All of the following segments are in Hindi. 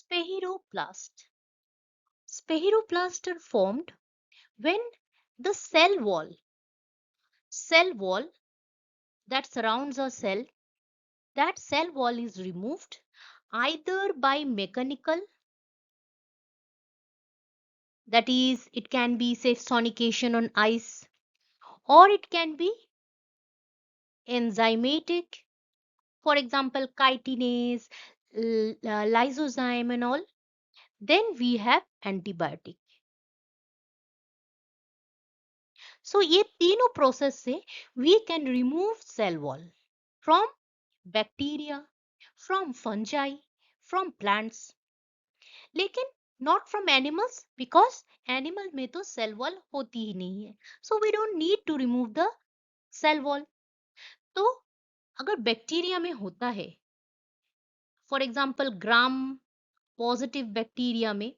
Spiroblast. Spiroblast are formed when the cell wall that surrounds a cell, that cell wall is removed either by mechanical, that is, it can be say sonication on ice, or it can be enzymatic, for example, chitinase, lysozyme, and all. Then we have antibiotic. So ये तीनों प्रोसेस से we can remove cell wall from bacteria, from fungi, from plants, लेकिन not from animals, because animal में तो cell wall होती ही नहीं है. So we don't need to remove the cell wall. तो अगर बैक्टीरिया में होता है, for example gram positive bacteria में,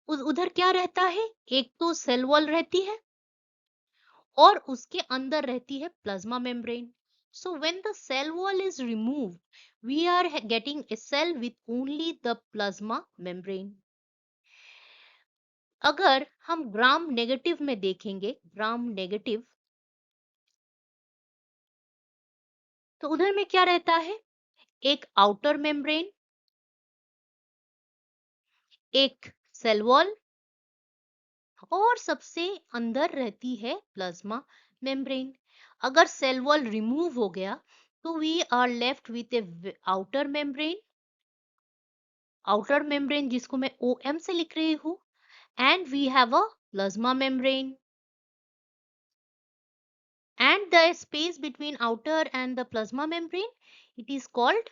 उधर क्या रहता है, एक तो सेल वॉल रहती है और उसके अंदर रहती है plasma membrane. So when the cell wall is removed, we are getting a cell with only the plasma membrane. अगर हम ग्राम नेगेटिव में देखेंगे, ग्राम नेगेटिव, तो उधर में क्या रहता है, एक आउटर मेम्ब्रेन, एक सेल वॉल, और सबसे अंदर रहती है प्लाज्मा मेम्ब्रेन. अगर सेल वॉल रिमूव हो गया तो we are left with a outer membrane जिसको मैं OM से लिख रही हूँ, and we have a plasma membrane, and the space between outer and the plasma membrane, it is called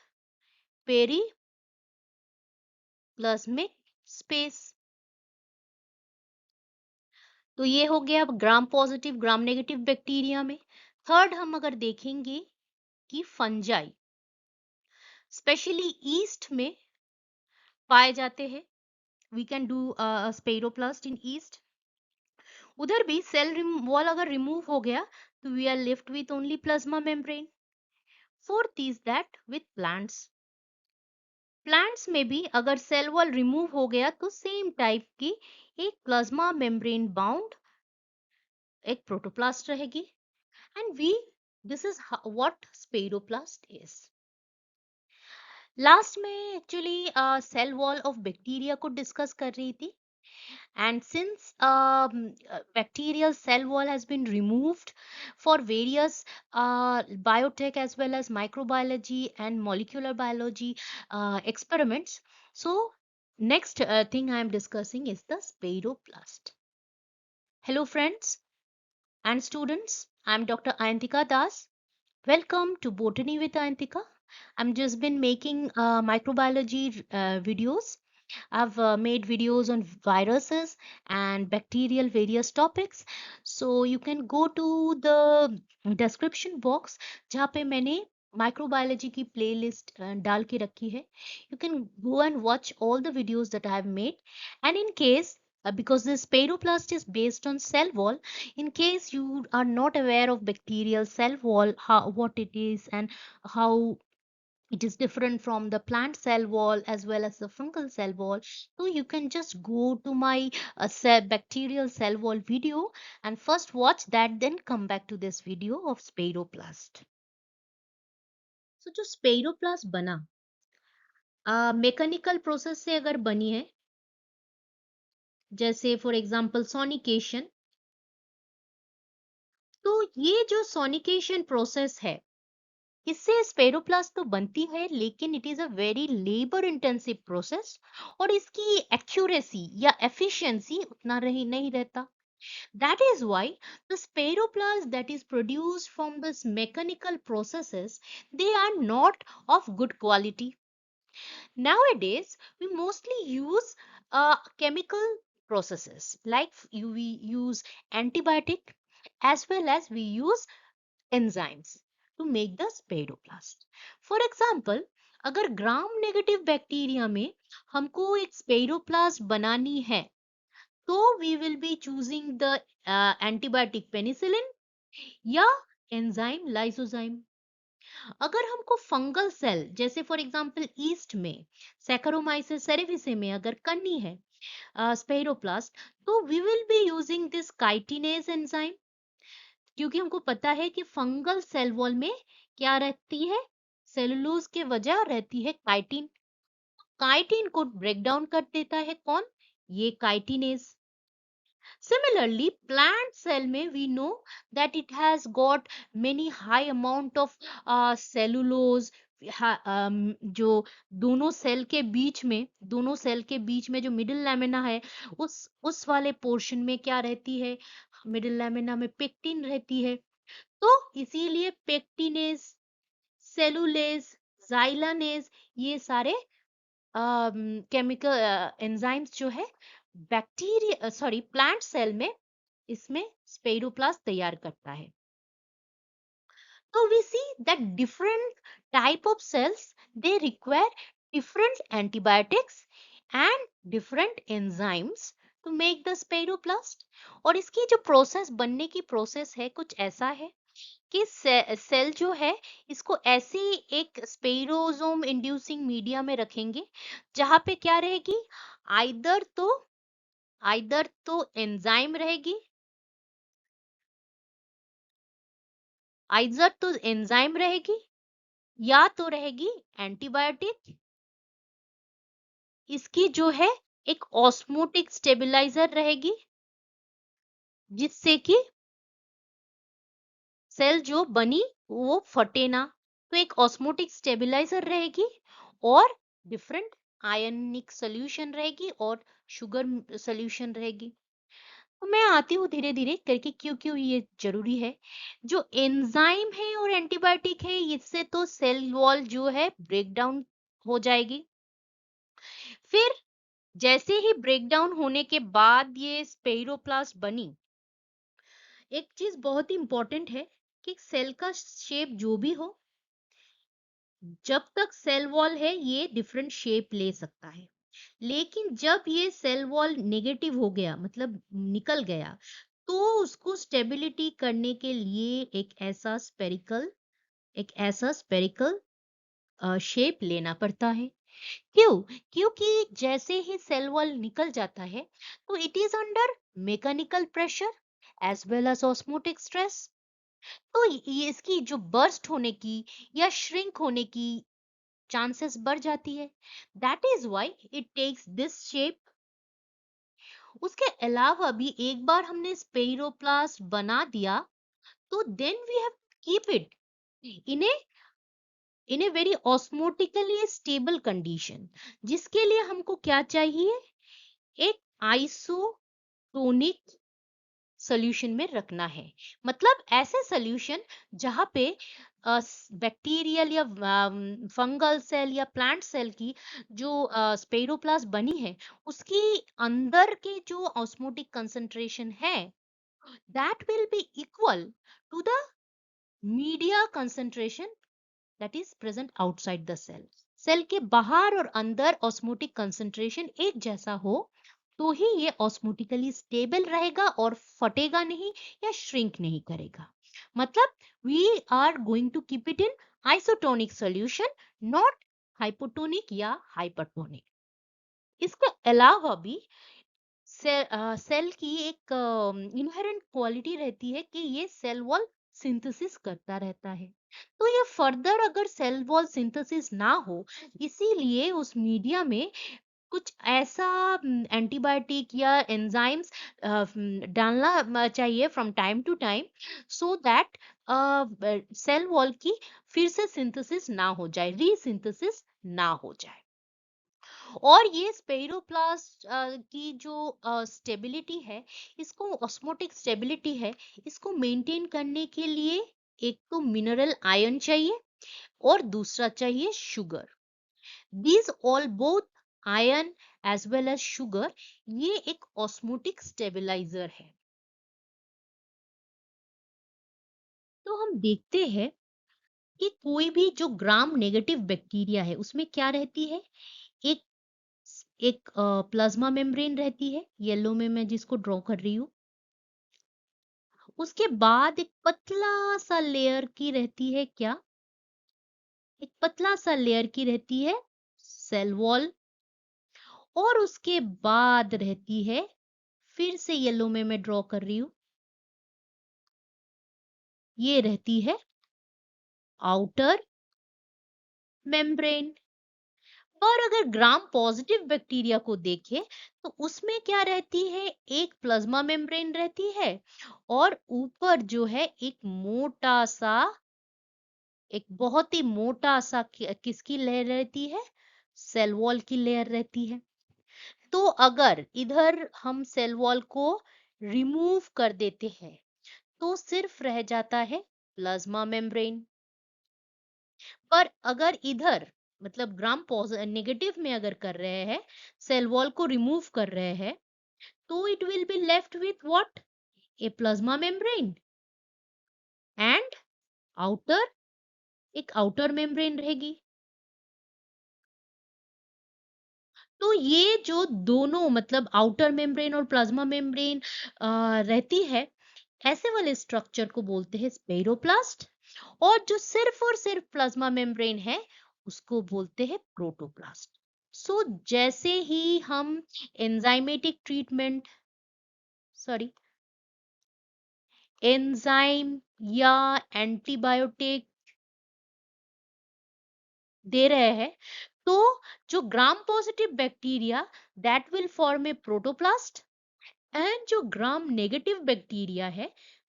periplasmic space. तो ये हो गया gram positive gram negative bacteria में. थर्ड हम अगर देखेंगे कि फंजाई स्पेशली ईस्ट में पाए जाते हैं, we can do spheroplast in yeast. उधर भी सेल वॉल अगर रिमूव हो गया तो we are left with only plasma membrane. Fourth is that with plants. Plants में भी अगर सेल वॉल रिमूव हो गया तो सेम टाइप की एक प्लाज्मा मेम्ब्रेन बाउंड एक प्रोटोप्लास्ट रहेगी. And we this is what spheroplast is. Last में actually cell wall of bacteria को डिस्कस कर रही थी. And since bacterial cell wall has been removed for various biotech as well as microbiology and molecular biology experiments, so next thing I am discussing is the spiroplast. Hello friends and students, I am Dr. Ayantika Das. Welcome to Botany with Ayantika. I'm just been making microbiology videos. I've made videos on viruses and bacterial various topics. So you can go to the description box जहाँ पे मैंने microbiology की playlist डाल के रखी है. You can go and watch all the videos that I have made. And in case because this spiroplast is based on cell wall, in case you are not aware of bacterial cell wall, how what it is and how it is different from the plant cell wall as well as the fungal cell wall, so you can just go to my bacterial cell wall video and first watch that, then come back to this video of spiroplast. So जो spiroplast बना मैकेनिकल प्रोसेस से अगर बनी है, जैसे फॉर एग्जांपल सोनिकेशन, तो ये जो सोनिकेशन प्रोसेस है इससे स्पेरोप्लास्ट तो बनती है, लेकिन it is a very labour intensive process और इसकी एक्यूरेसी या एफिशिएंसी उतना नहीं रहता. That is why the spheroplast that is produced from this mechanical processes, they are not of good quality. Nowadays we mostly use chemical processes like we use antibiotic as well as we use enzymes to make the spiroplast. For example, अगर ग्राम नेगेटिव बैक्टीरिया में हमको एक स्पेरोप्लास्ट बनानी है तो we will be choosing the antibiotic penicillin या एंजाइम लाइसोजाइम. अगर हमको फंगल सेल जैसे फॉर एग्जांपल ईस्ट में सैकरोमाइसिस सेरेविसे में अगर करनी है स्पेरोप्लास्ट, तो we will be using this chitinase enzyme, क्योंकि हमको पता है कि फंगल सेल वॉल में क्या रहती है, सेलुलोज के वजह रहती है काइटिन। काइटिन को ब्रेक डाउन कर देता है कौन, ये काइटिनेज। Similarly, plant cell में we know that it has got many high amount of cellulose, जो दोनों सेल के बीच में जो मिडिल लैमिना है, उस वाले पोर्शन में क्या रहती है, मिडिल लैमिना में पेक्टिन रहती है। तो इसीलिए पेक्टिनेज, सेलुलेज, जाइलानेज, ये सारे केमिकल एंजाइम्स जो है बैक्टीरिया सॉरी प्लांट सेल में इसमें स्पेरोप्लास्ट तैयार करता है। तो we see that different type of cells they require different antibiotics and different enzymes to make the spheroplast. और इसकी जो प्रोसेस बनने की प्रोसेस है कुछ ऐसा है कि सेल जो है इसको ऐसे एक स्पेरोसोम इंड्यूसिंग मीडिया में रखेंगे, जहां पे क्या रहेगी, आइदर तो एंजाइम रहेगी, आइदर तो एंजाइम रहेगी या तो रहेगी एंटीबायोटिक। इसकी जो है एक ऑस्मोटिक स्टेबलाइजर रहेगी, जिससे कि सेल जो बनी वो फटे ना। तो एक ऑस्मोटिक स्टेबलाइजर रहेगी और डिफरेंट आयनिक सोल्यूशन रहेगी और शुगर सोल्यूशन रहेगी। तो मैं आती हूँ धीरे धीरे करके क्यों क्यों ये जरूरी है। जो एंजाइम है और एंटीबायोटिक है, इससे तो सेल वॉल जो है ब्रेक डाउन हो जाएगी। फिर जैसे ही ब्रेक डाउन होने के बाद ये स्पेरोप्लास्ट बनी, एक चीज बहुत ही इंपॉर्टेंट है कि सेल का शेप जो भी हो, जब तक सेल वॉल है ये डिफरेंट शेप ले सकता है। लेकिन जब ये सेल वॉल नेगेटिव हो गया, मतलब निकल गया, तो उसको स्टेबिलिटी करने के लिए एक ऐसा स्पेरिकल शेप लेना पड़ता है। क्यों? क्योंकि जैसे ही सेल वॉल निकल जाता है, तो it is under mechanical pressure as well as osmotic stress. तो ये इसकी जो बर्स्ट होने की या श्रिंक होने की चांसेस बढ़ जाती है। That is why it takes this shape. उसके अलावा भी एक बार हमने स्पेरोप्लास्ट बना दिया, तो then we have keep it in a very osmotically stable condition, जिसके लिए हमको क्या चाहिए, एक आइसोटोनिक सोल्यूशन में रखना है। मतलब ऐसे सोल्यूशन जहां पे बैक्टीरियल या फंगल सेल या प्लांट सेल की जो स्पेरोप्लास्ट बनी है, उसकी अंदर के जो ऑस्मोटिक कंसंट्रेशन है, that will be equal to the media concentration that is present outside the cell. Cell के बाहर और अंदर ऑस्मोटिक कंसंट्रेशन एक जैसा हो, तो ही ये ऑस्मोटिकली स्टेबल रहेगा और फटेगा नहीं या श्रिंक नहीं करेगा। मतलब we are going to keep it in isotonic solution, not hypotonic या हाइपरटोनिक। इसके अलावा भी सेल की एक इनहेरेंट क्वालिटी रहती है कि ये सेल वॉल सिंथेसिस करता रहता है। तो ये फर्दर अगर सेल वॉल सिंथेसिस ना हो, इसीलिए उस मीडिया में कुछ ऐसा एंटीबायोटिक या एंजाइम्स डालना चाहिए from time to time, so that cell wall की फिर से सिंथेसिस ना हो जाए, रीसिंथेसिस ना हो जाए। और ये स्पेरोप्लास्ट की जो स्टेबिलिटी है, इसको ऑस्मोटिक स्टेबिलिटी है, इसको मेंटेन करने के लिए एक तो मिनरल आयन चाहिए और दूसरा चाहिए sugar. These all both iron as well as sugar, ये एक ऑस्मोटिक स्टेबलाइजर है। तो हम देखते हैं कि कोई भी जो ग्राम नेगेटिव बैक्टीरिया है, उसमें क्या रहती है, एक एक प्लाज्मा मेम्ब्रेन रहती है, येलो में मैं जिसको ड्रॉ कर रही हूँ। उसके बाद एक पतला सा लेयर की रहती है क्या, एक पतला सा लेयर की रहती है सेल वॉल, और उसके बाद रहती है, फिर से येलो में मैं ड्रॉ कर रही हूँ, ये रहती है आउटर मेम्ब्रेन। और अगर ग्राम पॉजिटिव बैक्टीरिया को देखें तो उसमें क्या रहती है, एक प्लाज्मा मेम्ब्रेन रहती है, और ऊपर जो है एक मोटा सा, एक बहुत ही मोटा सा किसकी लेयर रहती है, सेल वॉल की लेयर रहती है। तो अगर इधर हम सेल वॉल को रिमूव कर देते हैं तो सिर्फ रह जाता है प्लाज्मा मेम्ब्रेन। पर अगर इधर मतलब ग्राम नेगेटिव में अगर कर रहे हैं, सेल वॉल को रिमूव कर रहे हैं, तो it will be left with what, A plasma membrane and outer, एक आउटर मेम्ब्रेन रहेगी। तो ये जो दोनों मतलब आउटर मेम्ब्रेन और प्लाज्मा मेम्ब्रेन रहती है, ऐसे वाले स्ट्रक्चर को बोलते हैं स्पेरोप्लास्ट। और जो सिर्फ और सिर्फ प्लाज्मा मेम्ब्रेन है उसको बोलते हैं प्रोटोप्लास्ट। सो जैसे ही हम एंजाइमेटिक ट्रीटमेंट, सॉरी, एंजाइम या एंटीबायोटिक दे रहे हैं, तो जो gram positive bacteria that will form A protoplast, and जो ग्राम नेगेटिव बैक्टीरिया है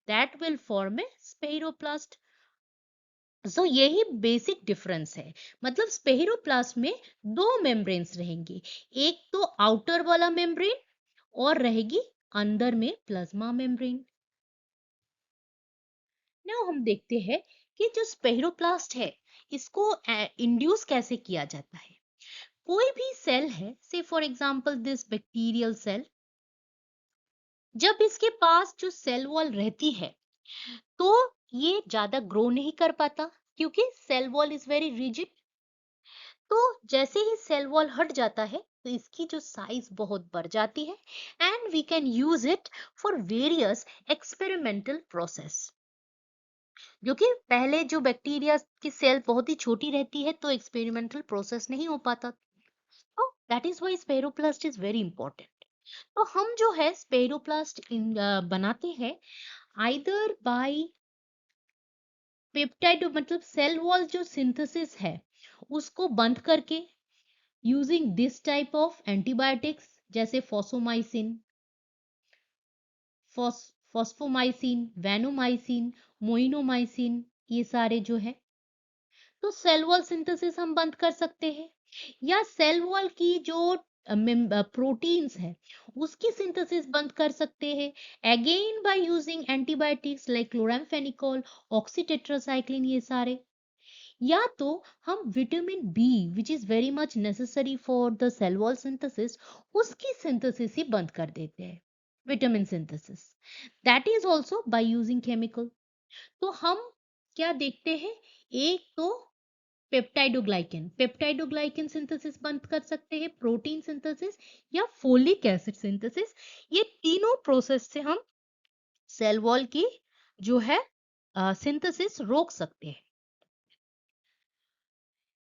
दैट विल फॉर्म ए स्पेरोप्लास्ट। सो यही बेसिक डिफरेंस है। मतलब स्पेरोप्लास्ट में दो मेम्ब्रेन्स रहेंगे, एक तो आउटर वाला मेम्ब्रेन और रहेगी अंदर में प्लाज्मा मेम्ब्रेन। नाउ हम देखते हैं कि जो स्पेरोप्लास्ट है इसको इंड्यूस कैसे किया जाता है। कोई भी सेल है, say for example this bacterial cell, जब इसके पास जो सेल वॉल रहती है तो ये ज्यादा ग्रो नहीं कर पाता, क्योंकि cell wall is very rigid. तो जैसे ही सेल वॉल हट जाता है तो इसकी जो साइज बहुत बढ़ जाती है, and we can use it for various experimental process. क्योंकि पहले जो बैक्टीरिया की सेल बहुत ही छोटी रहती है तो एक्सपेरिमेंटल प्रोसेस नहीं हो पाता, तो that is why spheroplast is very important. तो हम जो है स्पेरोप्लास्ट बनाते हैं आइदर बाय पेप्टाइड, मतलब सेल वॉल जो सिंथेसिस है उसको बंद करके, using this type of antibiotics जैसे फॉसोमाइसिन, फॉस्फोमाइसिन, वैनोमाइसिन, मोइनोमाइसिन, ये सारे जो है, तो सेल वॉल सिंथेसिस हम बंद कर सकते हैं। या सेल वॉल की जो प्रोटीन्स है उसकी सिंथेसिस बंद कर सकते हैं, again by using antibiotics like chloramphenicol, oxytetracycline, ये सारे। या तो हम vitamin B which is very much necessary for the cell wall synthesis, उसकी सिंथेसिस ही बंद कर देते हैं, vitamin synthesis, that is also by using chemical. तो हम क्या देखते हैं, एक तो पेप्टाइडोग्लाइकन सिंथेसिस बंद कर सकते हैं, प्रोटीन सिंथेसिस या फोलिक एसिड सिंथेसिस, ये तीनों प्रोसेस से हम सेल वॉल की जो है सिंथेसिस रोक सकते हैं।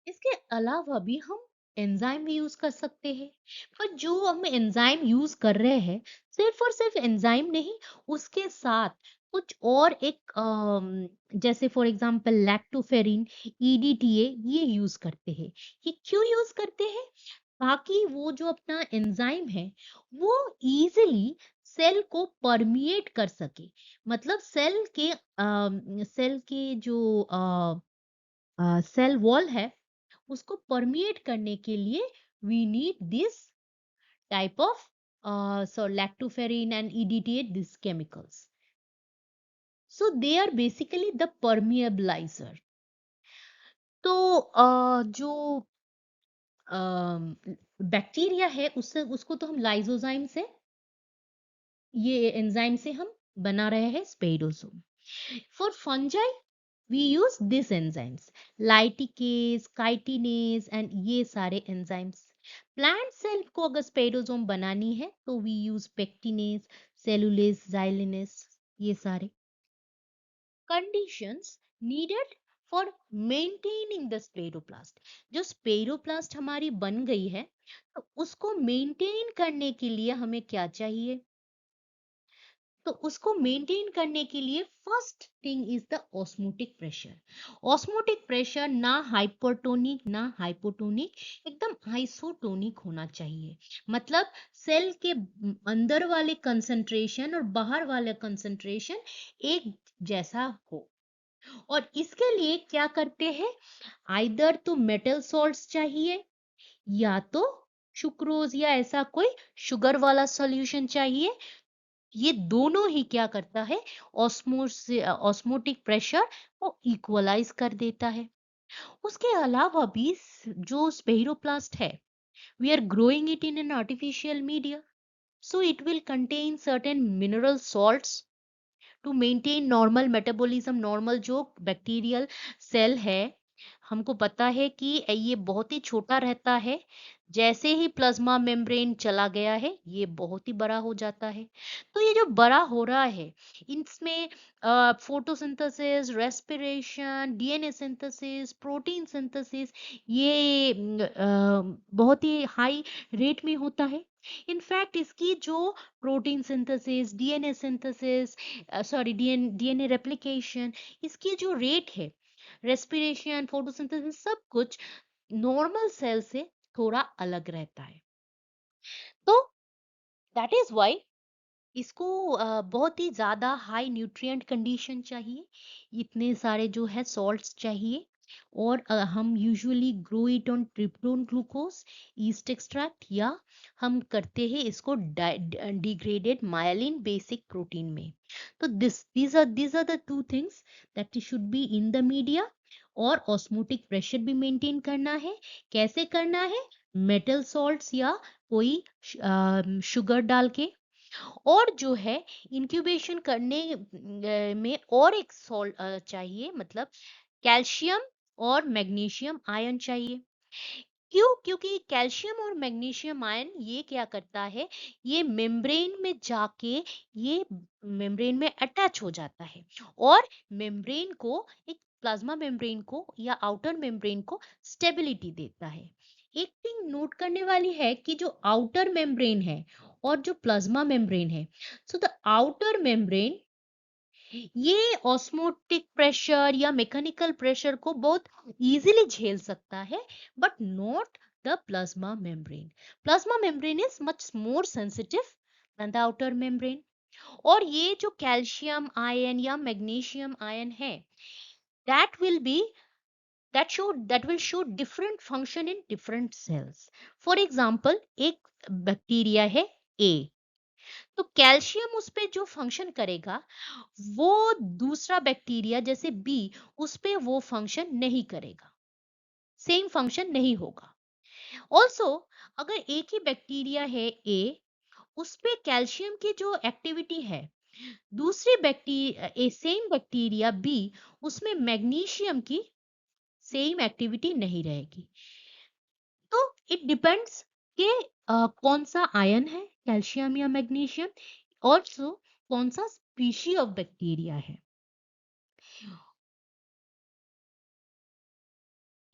इसके अलावा भी हम एंजाइम भी यूज कर सकते हैं। पर जो हम एंजाइम यूज कर रहे हैं, सिर्फ और सिर्फ एंजाइम नहीं, उसके साथ कुछ और एक जैसे फॉर एग्जांपल लैक्टोफेरिन, ईडीटीए, ये यूज करते हैं। ये क्यों यूज करते हैं, ताकि वो जो अपना एंजाइम है वो इजीली सेल को परमिएट कर सके। मतलब सेल के जो सेल वॉल है उसको परमिएट करने के लिए we need this type of so lactoferrin and EDTA, these chemicals, so they are basically the permeabilizer। तो जो बैक्टीरिया है उससे उसको तो हम लाइसोजाइम से, ये एंजाइम से हम बना रहे हैं स्पेडोसोम। For fungi we use these enzymes, lyticase, chitinase and ये सारे enzymes। प्लांट सेल को अगर स्पेरोसोम बनानी है तो we use pectinase, cellulase, xylinase, ये सारे। conditions needed for maintaining the spheroplast. जो स्पेरोप्लास्ट हमारी बन गई है, तो उसको मेंटेन करने के लिए हमें क्या चाहिए? तो उसको मेंटेन करने के लिए first thing is the osmotic pressure. Osmotic pressure ना हाइपरटोनिक ना हाइपोटोनिक, एकदम आइसोटोनिक होना चाहिए। मतलब सेल के अंदर वाले कंसंट्रेशन और बाहर वाले कंसंट्रेशन एक जैसा हो। और इसके लिए क्या करते हैं? आइदर तो मेटल सॉल्ट्स चाहिए, या तो सुक्रोज या ऐसा कोई शुगर वाला सॉल्यूशन चाहिए। ये दोनों ही क्या करता है? ऑस्मोटिक प्रेशर को इक्वलाइज कर देता है। उसके अलावा भी जो स्पेरोप्लास्ट है, we are growing it in an artificial media, so it will contain certain mineral salts to maintain normal metabolism. Normal जो बैक्टीरियल सेल है, हमको पता है कि ये बहुत ही छोटा रहता है। जैसे ही प्लाज्मा मेम्ब्रेन चला गया है, ये बहुत ही बड़ा हो जाता है। तो ये जो बड़ा हो रहा है, इसमें photosynthesis, respiration, DNA synthesis, protein synthesis, ये बहुत ही हाई रेट में होता है। इनफैक्ट इसकी जो protein synthesis, DNA synthesis, sorry DNA replication, इसकी जो रेट है, रेस्पिरेशन, फोटोसिंथेसिस, सब कुछ नॉर्मल सेल से थोड़ा अलग रहता है। तो दैट इज व्हाई इसको बहुत ही ज्यादा हाई न्यूट्रिएंट कंडीशन चाहिए, इतने सारे जो है सॉल्ट्स चाहिए। और हम usually grow it on tryptone glucose, yeast extract, या हम करते हैं इसको डिग्रेडेड मायलिन बेसिक प्रोटीन में। तो these are the two things that should be in the media। और ऑस्मोटिक प्रेशर भी मेंटेन करना है। कैसे करना है? मेटल सॉल्ट्स या कोई शुगर डाल के। और जो है इंक्यूबेशन करने में और एक सॉल्ट चाहिए, मतलब कैल्शियम और मैग्नीशियम आयन चाहिए। क्यों? क्योंकि कैल्शियम और मैग्नीशियम आयन ये क्या करता है? ये मेम्ब्रेन में जाके ये मेम्ब्रेन में अटैच हो जाता है, और मेम्ब्रेन को, एक प्लाज्मा मेम्ब्रेन को या आउटर मेम्ब्रेन को स्टेबिलिटी देता है। एक थिंग नोट करने वाली है कि जो आउटर मेम्ब्रेन है और जो प्लाज्मा मेम्ब्रेन है, सो द आउटर मेम्ब्रेन ये ऑस्मोटिक प्रेशर या मैकेनिकल प्रेशर को बहुत इजीली झेल सकता है, but not the plasma membrane. Plasma membrane is much more sensitive then the outer membrane. और ये जो कैल्शियम आयन या मैग्नीशियम आयन है, that will be that will show different function in different cells। for example, एक बैक्टीरिया है A, तो कैल्शियम उस पे जो फंक्शन करेगा, वो दूसरा बैक्टीरिया जैसे बी, उस पे वो फंक्शन नहीं करेगा, सेम फंक्शन नहीं होगा। ऑल्सो अगर एक ही बैक्टीरिया है ए, उस पे कैल्शियम की जो एक्टिविटी है, दूसरी बैक्टीरिया सेम बैक्टीरिया बी, उसमें मैग्नीशियम की सेम एक्टिविटी नहीं रहेगी। तो इट डिपेंड्स कि कौन सा आयन है, कैल्शियम या मैग्नीशियम, ऑल्सो कौन सा स्पीशी ऑफ बैक्टीरिया है।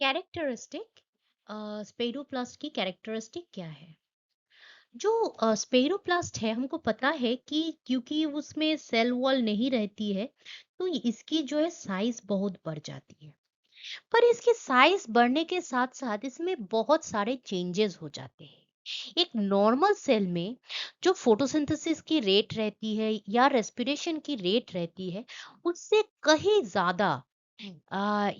कैरेक्टरिस्टिक, स्पेरोप्लास्ट की कैरेक्टरिस्टिक क्या है? जो स्पेरोप्लास्ट है, हमको पता है कि क्योंकि उसमें सेल वॉल नहीं रहती है, तो इसकी जो है साइज बहुत बढ़ जाती है। पर इसके साइज बढ़ने के साथ साथ इसमें बहुत सारे चेंजेस हो जाते हैं। एक नॉर्मल सेल में जो फोटोसिंथेसिस की रेट रहती है या रेस्पिरेशन की रेट रहती है, उससे कहीं ज्यादा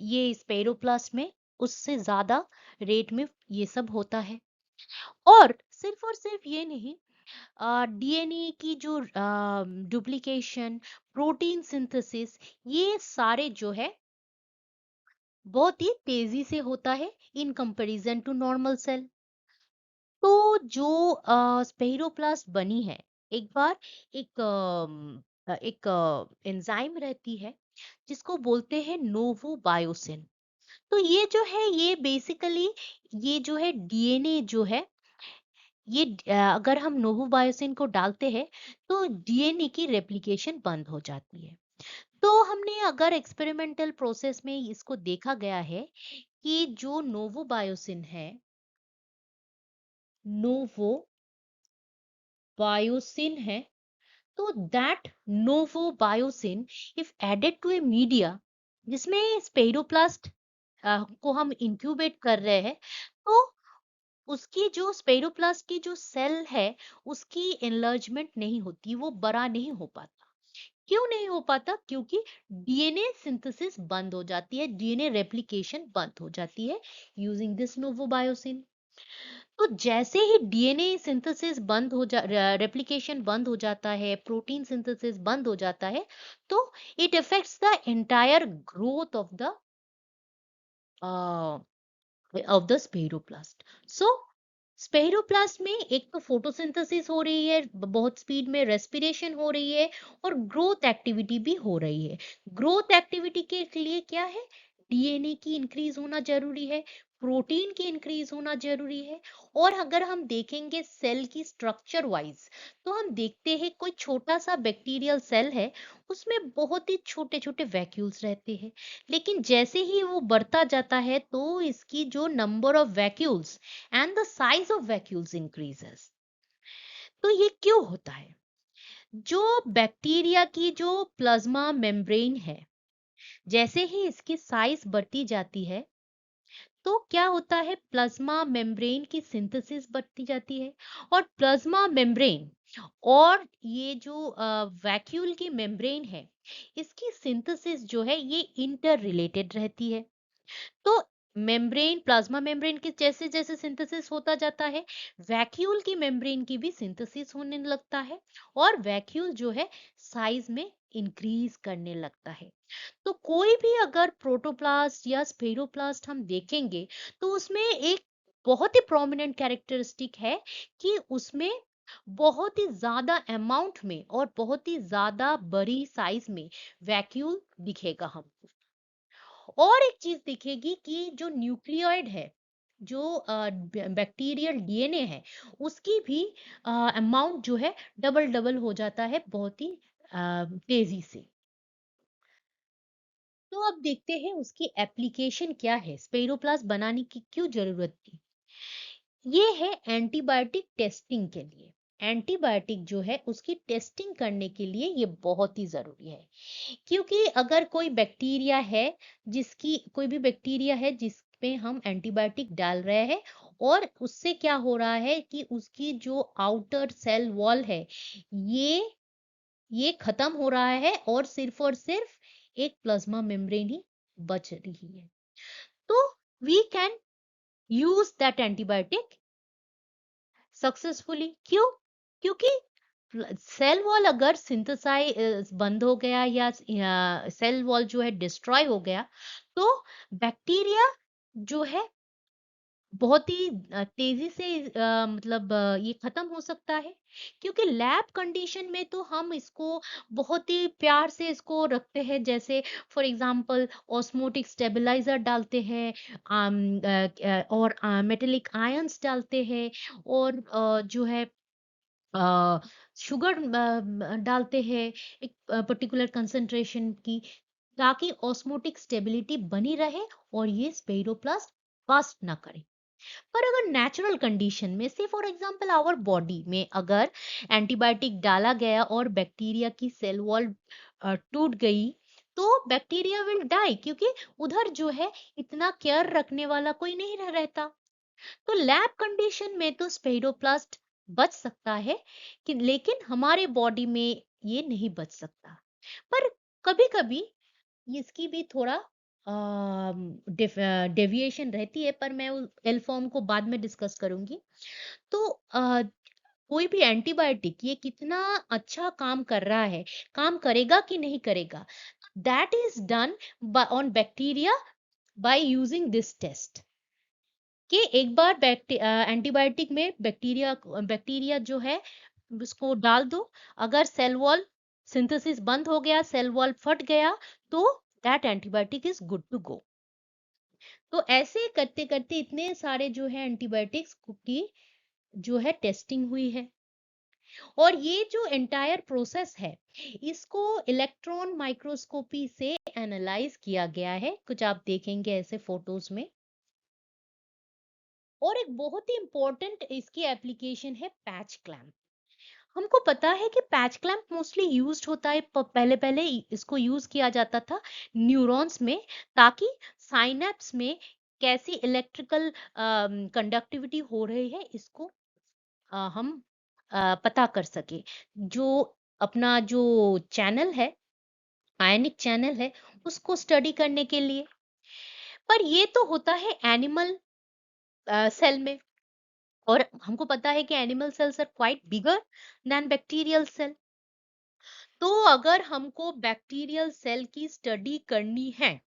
ये स्पेरोप्लास्ट में, उससे ज्यादा रेट में ये सब होता है। और सिर्फ ये नहीं, डीएनए की जो डुप्लीकेशन, प्रोटीन सिंथेसिस, ये सारे जो है बहुत ही तेजी से होता है in comparison to normal cell. तो जो स्पेरोप्लास्ट बनी है, एक बार एक एंजाइम रहती है जिसको बोलते हैं नोवोबायोसिन। तो ये जो है, ये बेसिकली ये जो है डीएनए जो है, ये अगर हम नोवोबायोसिन को डालते हैं, तो डीएनए की रेप्लिकेशन बंद हो जाती है। तो हमने अगर एक्सपेरिमेंटल प्रोसेस में इसको देखा गया है कि जो नोवोबायोसिन है, नोवोबायोसिन है, तो that novobiocin if added to a media जिसमें स्पेरोप्लास्ट को हम इंक्यूबेट कर रहे हैं, तो उसकी जो स्पेरोप्लास्ट की जो सेल है उसकी एनलार्जमेंट नहीं होती, वो बड़ा नहीं हो पाता। क्यों नहीं हो पाता? क्योंकि डीएनए सिंथेसिस बंद हो जाती है, डीएनए रेप्लिकेशन बंद हो जाती है यूजिंग दिस नोवोबायोसिन। तो जैसे ही डीएनए सिंथेसिस बंद हो जा रेप्लिकेशन बंद हो जाता है, प्रोटीन सिंथेसिस बंद हो जाता है, तो it affects the entire growth of the spheroplast. So spheroplast में एक तो फोटोसिंथेसिस हो रही है, बहुत स्पीड में रेस्पिरेशन हो रही है, और ग्रोथ एक्टिविटी भी हो रही है। ग्रोथ एक्टिविटी के लिए क्या है? डीएनए की इंक्रीज होना जरूरी है, प्रोटीन की इंक्रीज होना जरूरी है। और अगर हम देखेंगे सेल की स्ट्रक्चर वाइज, तो हम देखते हैं कोई छोटा सा बैक्टीरियल सेल है, उसमें बहुत ही छोटे छोटे वैक्यूल्स रहते हैं। लेकिन जैसे ही वो बढ़ता जाता है तो इसकी जो number of vacuoles and the size of vacuoles increases. तो ये क्यों होता है? जो बैक्टीरिया की जो प्लाज्मा मेम्ब्रेन है, जैसे ही इसकी साइज बढ़ती जाती है, तो क्या होता है? प्लाज्मा मेम्ब्रेन की सिंथेसिस बढ़ती जाती है, और प्लाज्मा मेम्ब्रेन और ये जो वैक्यूल की मेम्ब्रेन है, इसकी सिंथेसिस जो है ये इंटर रिलेटेड रहती है। तो मेम्ब्रेन, प्लाज्मा मेम्ब्रेन के जैसे जैसे सिंथेसिस होता जाता है, वैक्यूल की मेम्ब्रेन की भी सिंथेसिस होने लगता है, और वैक्यूल जो है साइज में इंक्रीज करने लगता है। तो कोई भी अगर प्रोटोप्लास्ट या स्पेरोप्लास्ट हम देखेंगे, तो उसमें एक बहुत ही प्रोमिनेंट कैरेक्टरिस्टिक है कि उसमें बहुत ही ज्यादा अमाउंट में और बहुत ही ज्यादा बड़ी साइज में वैक्यूल दिखेगा हमको। और एक चीज दिखेगी कि जो न्यूक्लियोइड है, जो बैक्टीरियल डीएनए है, उसकी भी अमाउंट जो है डबल डबल हो जाता है बहुत ही तेजी से। तो अब देखते हैं उसकी एप्लीकेशन क्या है, स्पेरोप्लास्ट बनाने की क्यों जरूरत थी। ये है एंटीबायोटिक टेस्टिंग के लिए। एंटीबायोटिक जो है उसकी टेस्टिंग करने के लिए ये बहुत ही जरूरी है। क्योंकि अगर कोई भी बैक्टीरिया है जिसपे हम एंटीबायोटिक डाल रहे हैं, और उससे क्या हो रहा है कि उसकी जो आउटर सेल वॉल है, ये ये खत्म हो रहा है, और सिर्फ एक प्लाज्मा मेम्ब्रेन ही बच रही है। तो we can use that antibiotic successfully. क्यों? क्योंकि सेल वॉल अगर सिंथेसाइज बंद हो गया, या सेल वॉल जो है डिस्ट्रॉय हो गया, तो बैक्टीरिया जो है बहुत ही तेजी से ये खत्म हो सकता है। क्योंकि लैब कंडीशन में तो हम इसको बहुत ही प्यार से इसको रखते हैं, जैसे फॉर एग्जांपल ऑस्मोटिक स्टेबलाइजर डालते हैं, और मेटेलिक आयंस डालते हैं, और जो है शुगर डालते हैं एक पर्टिकुलर कंसंट्रेशन की, ताकि ऑस्मोटिक स्टेबिलिटी बनी रहे और ये स्पेरोप्लास्ट फास्ट ना करे। पर अगर नेचुरल कंडीशन में, से फॉर एग्जांपल आवर बॉडी में, अगर एंटीबायोटिक डाला गया और बैक्टीरिया की सेल वॉल टूट गई, तो बैक्टीरिया विल डाई, क्योंकि उधर जो है इतना केयर रखने वाला कोई नहीं रहता। तो लैब कंडीशन में तो स्पेरोप्लास्ट बच सकता है, कि लेकिन हमारे बॉडी में ये नहीं बच सकता। पर कभी कभी इसकी भी थोड़ा डेविएशन रहती है, पर मैं एल फॉर्म को बाद में डिस्कस करूंगी। तो कोई भी एंटीबायोटिक ये कितना अच्छा काम कर रहा है, काम करेगा कि नहीं करेगा, that is done on bacteria by using this test. कि एक बार एंटीबायोटिक में बैक्टीरिया बैक्टीरिया जो है उसको डाल दो, अगर सेल वॉल सिंथेसिस बंद हो गया, सेल वॉल फट गया, तो that antibiotic is good to go. तो ऐसे करते करते इतने सारे जो है एंटीबायोटिक्स की जो है टेस्टिंग हुई है। और ये जो एंटायर प्रोसेस है, इसको इलेक्ट्रॉन माइक्रोस्कोपी से एनालाइज किया गया है, कुछ आप देखेंगे ऐसे फोटोज में। और एक बहुत ही इंपॉर्टेंट इसकी एप्लीकेशन है पैच क्लैम्प। हमको पता है कि पैच क्लैम्प मोस्टली यूज्ड होता है, पहले पहले इसको यूज किया जाता था न्यूरॉन्स में, ताकि साइनेप्स में कैसी इलेक्ट्रिकल कंडक्टिविटी हो रही है इसको हम पता कर सके। जो अपना जो चैनल है, आयनिक चैनल है, उसको स्टडी करने के लिए। पर ये तो होता है एनिमल सेल में, और हमको पता है कि animal cells are quite bigger than bacterial cell. तो अगर हमको बैक्टीरियल सेल की स्टडी करनी है,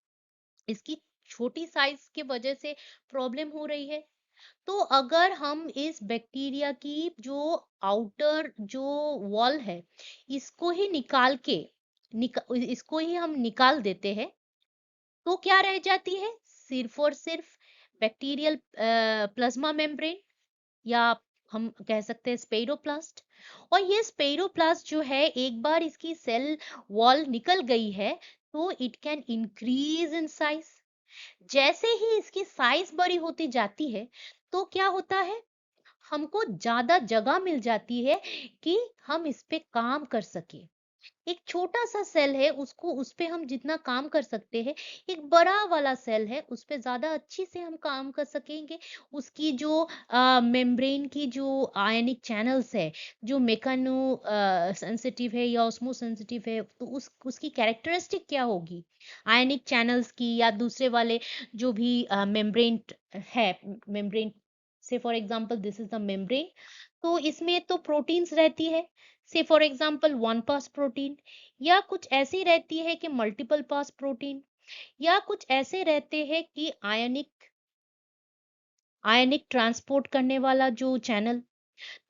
इसकी छोटी साइज के वजह से प्रॉब्लम हो रही है, तो अगर हम इस बैक्टीरिया की जो आउटर जो वॉल है, इसको ही निकाल के इसको ही हम निकाल देते हैं, तो क्या रह जाती है? सिर्फ और सिर्फ बैक्टीरियल प्लाज्मा मेम्ब्रेन, या हम कह सकते हैं स्पेरोप्लास्ट। और ये स्पेरोप्लास्ट जो है, एक बार इसकी सेल वॉल निकल गई है, तो it can increase in size. जैसे ही इसकी साइज बड़ी होती जाती है, तो क्या होता है, हमको ज्यादा जगह मिल जाती है कि हम इस पे काम कर सके। एक छोटा सा सेल है, उसको उस पे हम जितना काम कर सकते हैं, एक बड़ा वाला सेल है, उस पे ज्यादा अच्छी से हम काम कर सकेंगे। उसकी जो मेम्ब्रेन की जो आयनिक चैनल्स है, जो मेकानो सेंसिटिव है या ऑस्मो सेंसिटिव है, तो उसकी कैरेक्टरिस्टिक क्या होगी आयनिक चैनल्स की, या दूसरे वाले जो भी मेम्ब्रेन है। मेम्ब्रेन से for example this is the membrane, तो इसमें तो प्रोटीन्स रहती है, say for example one pass protein, या कुछ ऐसी रहती है कि मल्टीपल पास प्रोटीन, या कुछ ऐसे रहते हैं कि आयनिक आयनिक ट्रांसपोर्ट करने वाला जो चैनल।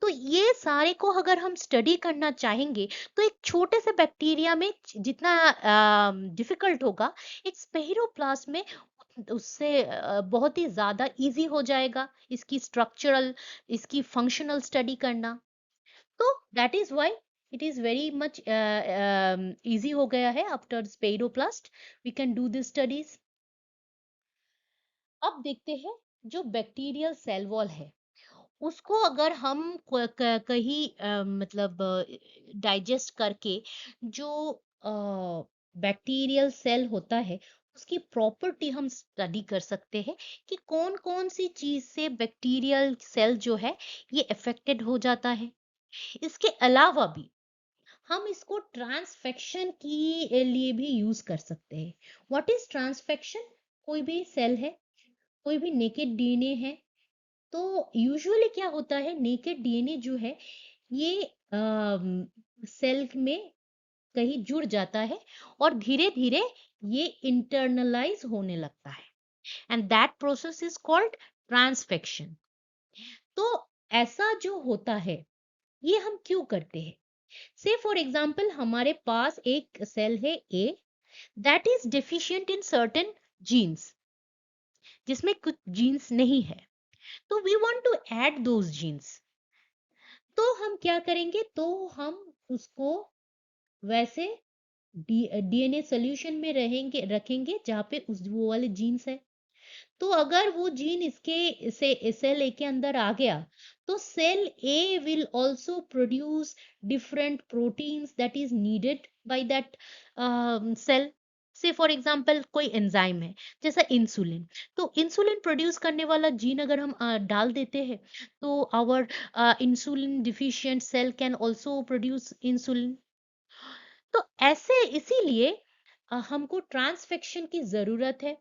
तो ये सारे को अगर हम स्टडी करना चाहेंगे, तो एक छोटे से बैक्टीरिया में जितना डिफिकल्ट होगा, एक स्पेरोप्लास्ट में उससे बहुत ही ज्यादा इजी हो जाएगा इसकी स्ट्रक्चरल, इसकी फंक्शनल स्टडी करना। तो that is why it is very much easy हो गया है। After spheroplast we can do this studies. अब देखते हैं जो बैक्टीरियल सेल वॉल है, उसको अगर हम कहीं मतलब डाइजेस्ट करके जो बैक्टीरियल सेल होता है, उसकी प्रॉपर्टी हम स्टडी कर सकते हैं कि कौन कौन सी चीज से बैक्टीरियल सेल जो है ये अफेक्टेड हो जाता है। इसके अलावा भी हम इसको ट्रांसफेक्शन के लिए भी यूज कर सकते हैं। What is transfection? कोई भी सेल है, कोई भी नेकेड डीएनए है, तो यूजुअली क्या होता है, नेकेड डीएनए जो है ये सेल में कहीं जुड़ जाता है, और धीरे धीरे ये इंटरनलाइज होने लगता है, and that process is called transfection. तो ऐसा जो होता है, ये हम क्यों करते हैं? से फॉर एग्जाम्पल हमारे पास एक सेल है A, that is deficient in certain genes, जिसमें कुछ जीन्स नहीं है, तो we want to add those genes. तो हम क्या करेंगे, तो हम उसको वैसे डीएनए सोल्यूशन में रखेंगे जहाँ पे उस वो वाले जीन्स है। तो अगर वो जीन इसके से सेल ए के अंदर आ गया, तो cell A will also produce different proteins that is needed by that cell. Say for example कोई एंजाइम है, जैसा इंसुलिन, तो इंसुलिन प्रोड्यूस करने वाला जीन अगर हम डाल देते हैं, तो our insulin deficient cell can also produce insulin. तो ऐसे इसीलिए हमको ट्रांसफेक्शन की जरूरत है,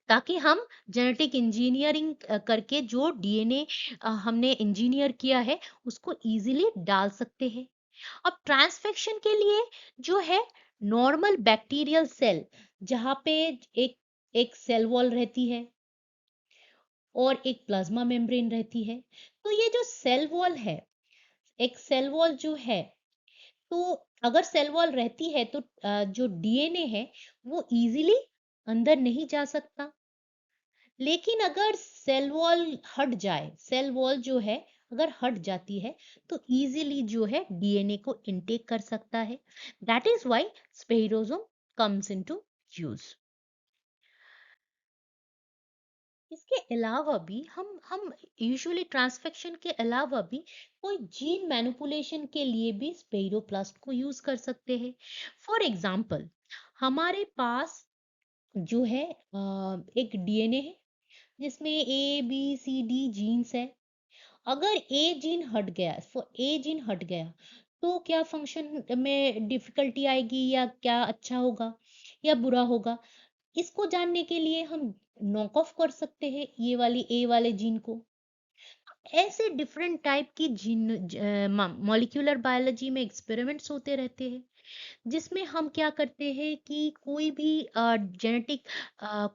ताकि हम जेनेटिक इंजीनियरिंग करके जो डीएनए हमने इंजीनियर किया है, उसको इजीली डाल सकते हैं। अब ट्रांसफेक्शन के लिए जो है, नॉर्मल बैक्टीरियल सेल जहाँ पे एक एक सेल वॉल रहती है और एक प्लाज्मा मेम्ब्रेन रहती है, तो ये जो सेल वॉल है, एक सेल वॉल जो है, तो अगर सेल वॉल रहती है, तो जो डीएनए है वो इजीली अंदर नहीं जा सकता। लेकिन अगर सेल वॉल हट जाए, सेल वॉल जो है अगर हट जाती है तो इजीली जो है डीएनए को इनटेक कर सकता है। That is why spherosome comes into use. इसके अलावा भी हम यूजुअली ट्रांसफेक्शन के अलावा भी कोई जीन मैनिपुलेशन के लिए भी स्पेरोप्लास्ट को यूज कर सकते हैं। फॉर एग्जांपल, हमारे पास जो है एक डीएनए है जिसमें ABCD जीन्स है। अगर ए जीन हट गया, ए जीन हट गया तो क्या फंक्शन में डिफिकल्टी आएगी, या क्या अच्छा होगा या बुरा होगा, इसको जानने के लिए हम नॉक ऑफ कर सकते हैं ये वाली ए वाले जीन को। ऐसे डिफरेंट टाइप की जीन मॉलिक्यूलर बायोलॉजी में एक्सपेरिमेंट्स होते रहते हैं, जिसमें हम क्या करते हैं कि कोई भी जेनेटिक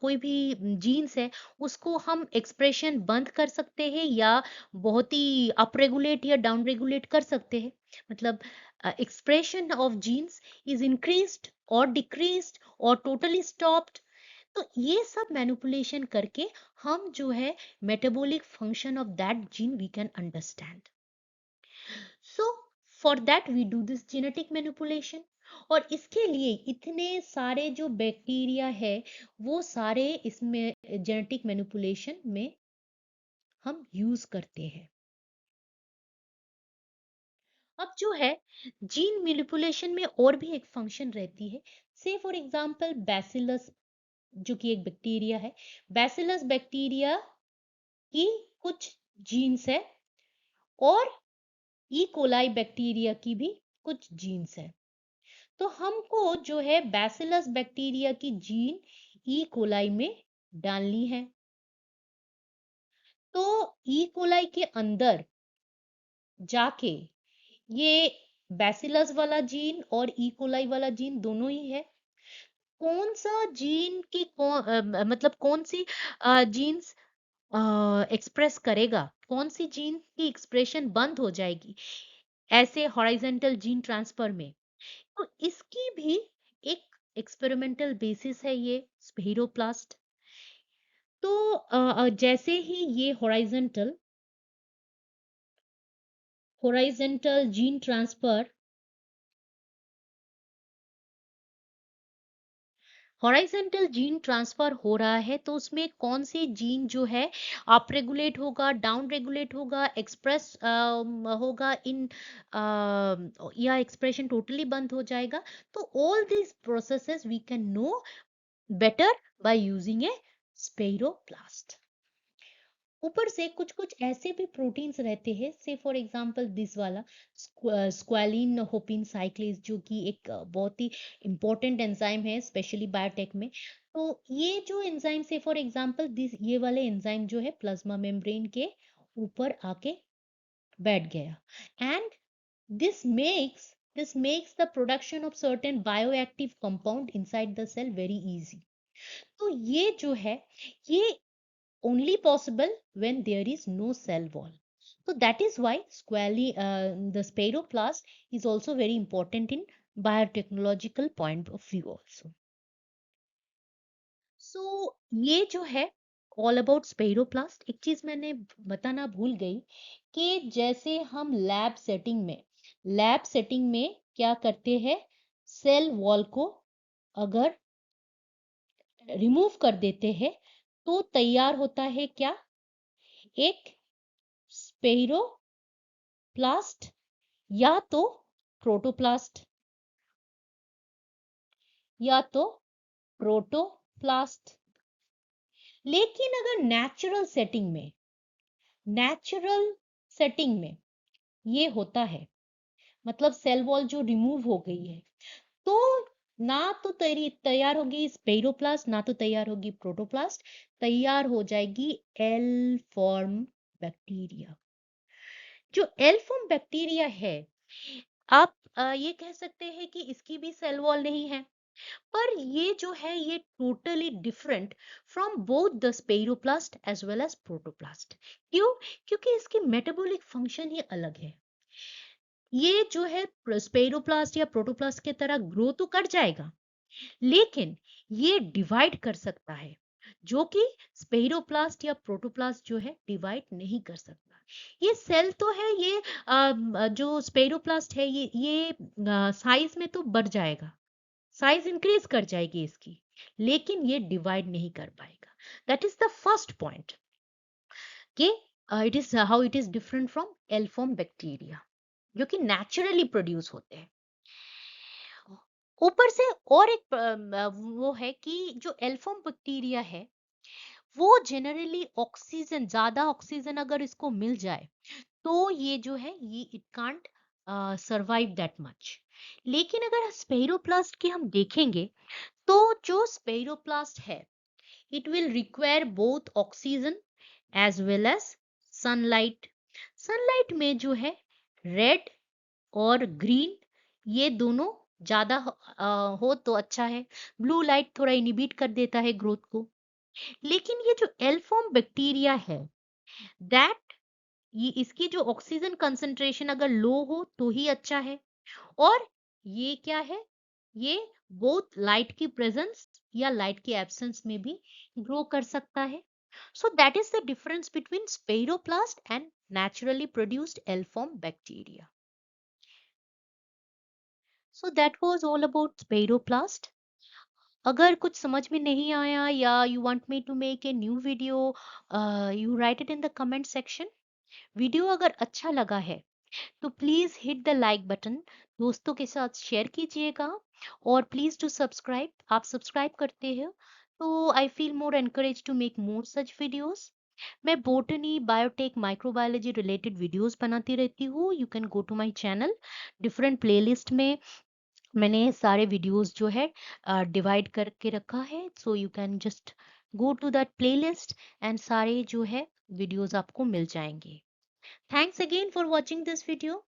कोई भी जीन्स है उसको हम एक्सप्रेशन बंद कर सकते हैं या बहुत ही अप रेगुलेट या डाउन रेगुलेट कर सकते हैं। मतलब expression of genes is increased और डिक्रीज्ड और टोटली स्टॉप्ड। तो ये सब मैनिपुलेशन करके हम जो है metabolic function of that gene we can understand. So for that we do this genetic manipulation. और इसके लिए इतने सारे जो बैक्टीरिया है वो सारे इसमें जेनेटिक मैनिपुलेशन में हम यूज करते हैं। अब जो है जीन मैनिपुलेशन में और भी एक फंक्शन रहती है। से फॉर एग्जांपल बैसिलस, जो कि एक बैक्टीरिया है, बैसिलस बैक्टीरिया की कुछ जीन्स है और ई कोलाई बैक्टीरिया की भी कुछ जीन्स है। तो हमको जो है बैसिलस बैक्टीरिया की जीन ई कोलाई में डालनी है। तो ई कोलाई के अंदर जाके ये बैसिलस वाला जीन और ई कोलाई वाला जीन दोनों ही है। कौन सा जीन की मतलब कौन सी जीन्स एक्सप्रेस करेगा, कौन सी जीन की एक्सप्रेशन बंद हो जाएगी ऐसे हॉरिजॉन्टल जीन ट्रांसफर में, तो इसकी भी एक एक्सपेरिमेंटल बेसिस है ये स्पेरोप्लास्ट। तो जैसे ही ये horizontal gene transfer horizontal gene transfer हो रहा है तो उसमें कौन सी जीन जो है अप रेगुलेट होगा, डाउन रेगुलेट होगा, एक्सप्रेस होगा इन या एक्सप्रेशन टोटली बंद हो जाएगा। तो all these processes we can know better by using a spiroblast। ऊपर से कुछ कुछ ऐसे भी प्रोटीन्स रहते हैं, से फॉर एग्जांपल दिस वाला स्क्वालिन होपिन साइक्लेज, जो कि एक बहुत ही इंपॉर्टेंट एंजाइम है स्पेशली बायोटेक में। तो ये जो एंजाइम, से फॉर एग्जांपल दिस ये वाले एंजाइम जो है प्लाज्मा मेम्ब्रेन के ऊपर आके बैठ गया and this makes this makes the production of certain bioactive compound inside the cell very easy। तो ये जो है ये only possible when there is no cell wall। So that is why the spiroplast is also very important in biotechnological point of view also। So ये जो है ऑल अबाउट स्पेरोप्लास्ट। एक चीज मैंने बताना भूल गई कि जैसे हम लैब सेटिंग में क्या करते हैं, सेल वॉल को अगर रिमूव कर देते हैं तो तैयार होता है क्या, एक स्पेरोप्लास्ट या तो प्रोटोप्लास्ट, या तो प्रोटोप्लास्ट। लेकिन अगर नेचुरल सेटिंग में ये होता है, मतलब सेल वॉल जो रिमूव हो गई है, तो ना तो तैयार होगी स्पेरोप्लास्ट, ना तो तैयार होगी प्रोटोप्लास्ट, तैयार हो जाएगी एल फॉर्म बैक्टीरिया। जो एल फॉर्म बैक्टीरिया है, आप ये कह सकते हैं कि इसकी भी सेल वॉल नहीं है, पर ये जो है ये totally different from both the spheroplast as well as protoplast. क्यों? क्योंकि इसकी मेटाबॉलिक फंक्शन ही अलग है। ये जो है स्पेरोप्लास्ट या प्रोटोप्लास्ट की तरह ग्रो तो कर जाएगा, लेकिन ये डिवाइड कर सकता है। जो कि स्पेरोप्लास्ट या प्रोटोप्लास्ट जो है डिवाइड नहीं कर सकता। ये सेल तो है, ये जो स्पेरोप्लास्ट है ये साइज में तो बढ़ जाएगा, साइज इंक्रीज कर जाएगी इसकी, लेकिन ये डिवाइड नहीं कर पाएगा। That is the first point कि it is how it is different from L form bacteria जो कि नेचुरली प्रोड्यूस होते हैं। ऊपर से और एक वो है कि जो एल्फॉर्म बैक्टीरिया है वो जनरली ऑक्सीजन, ज्यादा ऑक्सीजन अगर इसको मिल जाए तो ये जो है ये it can't survive that much. लेकिन अगर स्पेरोप्लास्ट की हम देखेंगे तो जो स्पेरोप्लास्ट है it will require both oxygen as well as sunlight. Sunlight में जो है रेड और ग्रीन ये दोनों ज्यादा हो तो अच्छा है। ब्लू लाइट थोड़ा इनिबिट कर देता है ग्रोथ को। लेकिन ये जो एल्फॉर्म बैक्टीरिया है दैट ये इसकी जो ऑक्सीजन कंसंट्रेशन अगर लो हो तो ही अच्छा है। और ये क्या है, ये बोथ लाइट की प्रेजेंस या लाइट की एब्सेंस में भी ग्रो कर सकता है। So that is the difference between spheroplast and naturally produced L form bacteria. So that was all about spheroplast. अगर कुछ समझ में नहीं आया या you want me to make a new video, you write it in the comment section. Video अगर अच्छा लगा है तो please hit the like button, दोस्तों के साथ शेयर कीजिएगा। और प्लीज टू सब्सक्राइब, आप सब्सक्राइब करते हो तो I feel more encourage to make more such videos. मैं botany, biotech, microbiology related videos बनाती रहती हूँ। You can go to my channel, different playlist में मैंने सारे वीडियोस जो है डिवाइड करके रखा है। So you can just go to that playlist and सारे जो है वीडियोस आपको मिल जाएंगे। Thanks again for watching this video.